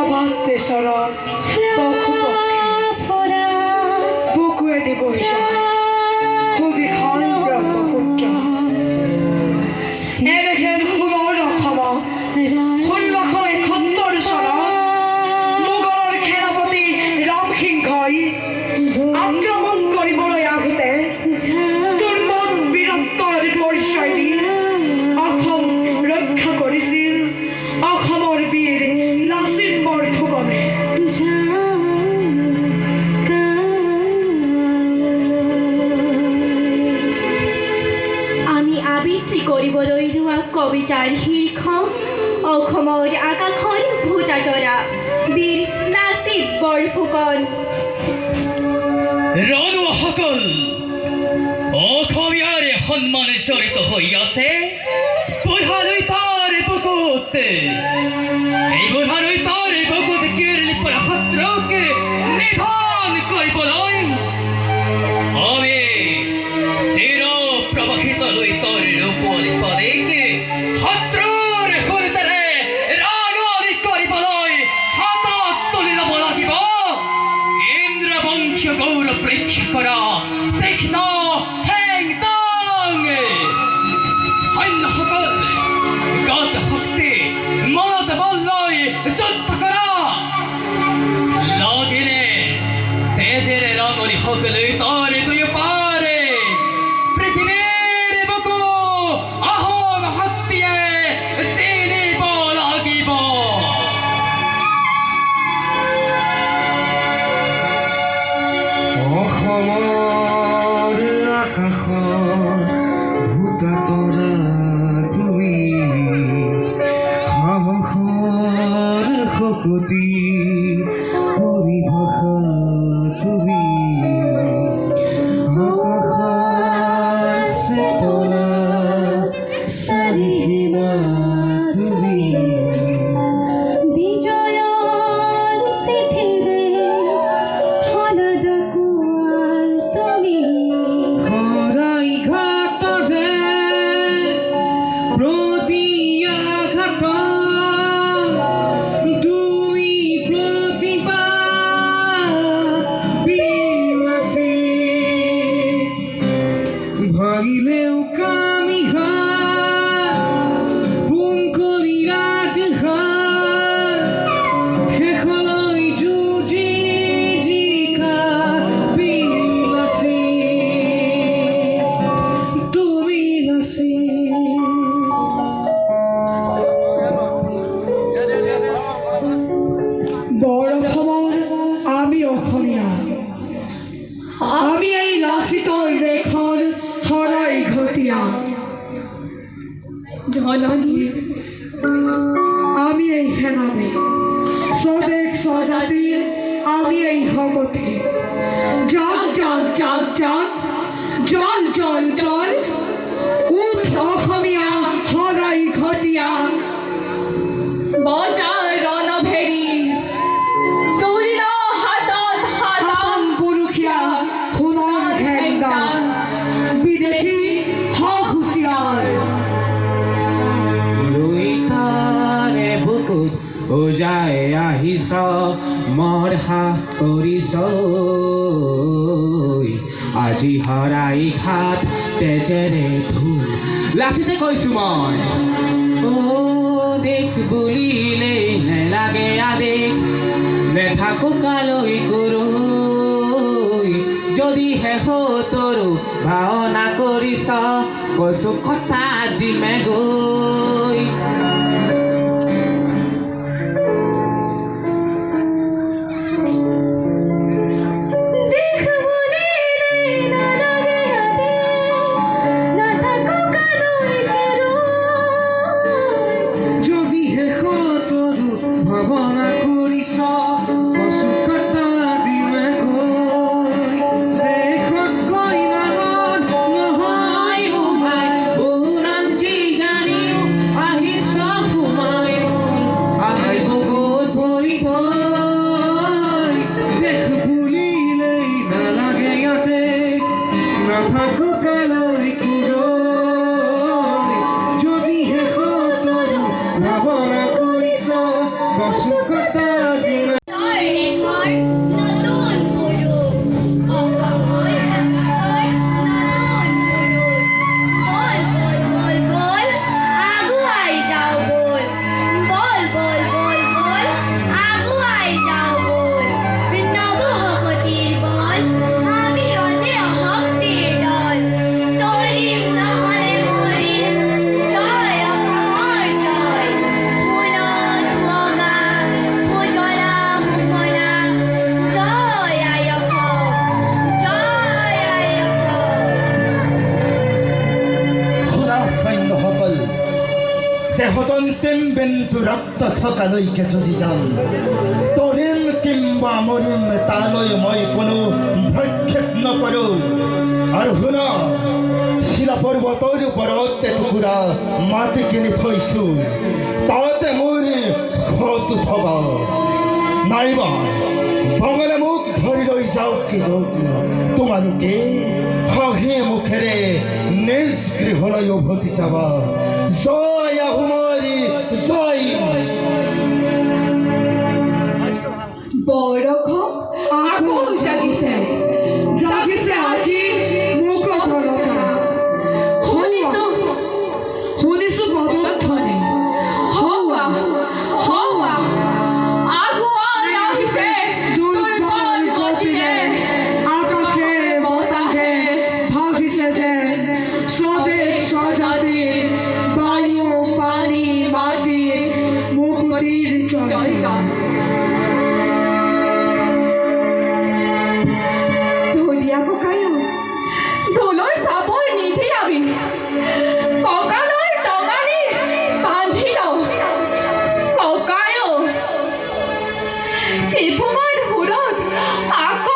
অবাধ পেছৰা পশুপক্ষী বুকুৱে দিব সুবিশাল ব্ৰহ্মপুত্ৰ এনেহেন সুৰৰ অসমত 1671 চনত মোগলৰ সেনাপতি ৰামসিংহই আক্ৰমণ কৰিবলৈ আহোঁতে দুৰ্মন বীৰত্বৰ পৰিচয় অসম ৰক্ষা কৰিছিল অসমৰ বীৰ লাচিত বৰফুকনে। আমি আবৃত্তি কৰিবলৈ লোৱা কবিতাৰ শীৰ্ষক অসমৰ আকাশৰ ভূতাতৰা বীৰ লাচিত বৰফুকন। ৰজসকল অসমীয়াৰে সন্মানে জড়িত হৈ আছে বুঢ়ালৈতাৰ বুকুত। এই বুঢ়ালৈতাৰ বুকুত কেৰেলি পৰা শত্ৰুকে নিধন কৰিবলৈ আমি চিৰ প্ৰবাহিত লৈতাৰ ৰূপলি পদেকে শত্ৰুৰ সৈতে ৰাগনি কৰিবলৈ হাতত তুলি ল'ব লাগিব ইন্দ্ৰবংশ গৌৰৱ বৃক্ষ কৰা তীক্ষ্ণ সৈন্যসকল গত শক্তি মনত বল লৈ যুদ্ধ কৰা লাগিলে তেজেৰে ৰঙলি সকলো তাৰ দুই পাৰে পৃথিৱীৰ বুকু আহোম শক্তিয়ে চিনিব লাগিব। অসমৰ আকাশৰ ভূতাতৰা তুমি সাহসৰ শকতি পৰিভাষা তুমি আকাশৰ চেতনা চাৰিসীমা তুমি বিজয়ৰ চিঠিৰে সনদ কোৱাল তুমি শৰাই ঘাটতে প্ৰতিয়াঘাত তুমি প্ৰতিভা বিলাসী ভাগিলেও কামিহাত পোন কৰি ৰাজহাত শেষলৈ যুঁজি জিকা বিলাসী তুমি লাচী। বৰ অসমৰ আমি অসমীয়া আমি এই লাচিতৰ দেশৰ শৰাই ঘটীয়া জননী আমি এই সেনানী স্বদেশ স্বজাতিৰ আমি এই শপথি জাগ জাগ জাগ জাগ জল জল জল উঠ অসমীয়া শৰাই ঘটীয়া বজাৰ ৰণভেৰী তুলিল হাতত হাতম পুৰুষীয়া সোণৰ ঘেংদান বিদেশী হুঁচিয়াৰ লুইতাৰে বুকুত উজাই আহিছ মোৰ হাত কৰিছ আজি হৰাই ঘাট তেজেৰে ধুল লাচিতে কৈছো মই দেশ বুলিলে নেলাগে আদেশ নেথাকো কালৈ কৰৈ যদিহে সতৰো ভাওনা কৰিছ কৈছো কথা দিমে গৈ। যদিহে সতৰো ভাৱনা কৰিছ কচু কটা দিমে গৈ দেশত গৈ নাগত নহয় মোমাই বুৰঞ্জী জানিও আহিছ সোমাই আই বগত ভৰি থৈ দেশ বুলিলেই নালাগে ইয়াতে নাথাকো কালৈ কুৰৈ যদিহে সতৰো ভাৱনা কৰিছ কচু কটা কিন্তু ৰক্ত থকালৈকে যদি যাম তৰিম কিম্বা মৰিম তালৈ মই কোনো ভ্ৰক্ষেপ নকৰোঁ আৰু শুন শিলা পৰ্বতৰ ওপৰত এটুকুৰা মাটি কিনি থৈছোঁ তাতে মোৰ ঘৰটো থবা নাইবা বঙলে মোক ধৰি লৈ যাওক কি তোমালোকে হাঁহি মুখেৰে নিজ গৃহলৈ উভতি যাবা জয় আহোমৰি জয় বৰষক আকৌ জাগিছে জাগিছে আজি মোক ধৰতা শুনিছোঁ শুনিছোঁ পৱন ধ্বনি হৌৱা হৌৱা আগুৱাই আহিছে দুৰ্বল গতিৰে আকাশে বতাহে ভাবিছে যে স্বদেশ স্বজাতি বায়ু পানী মাটি মুক্তিৰ জয়গান ঢুলীয়া ককায়ো ঢোলৰ চাপৰ নিদিয়াবি কঁকালৰ টঙালি বান্ধি লওঁ ককায়ো চিফুমাৰ সুৰত আকৌ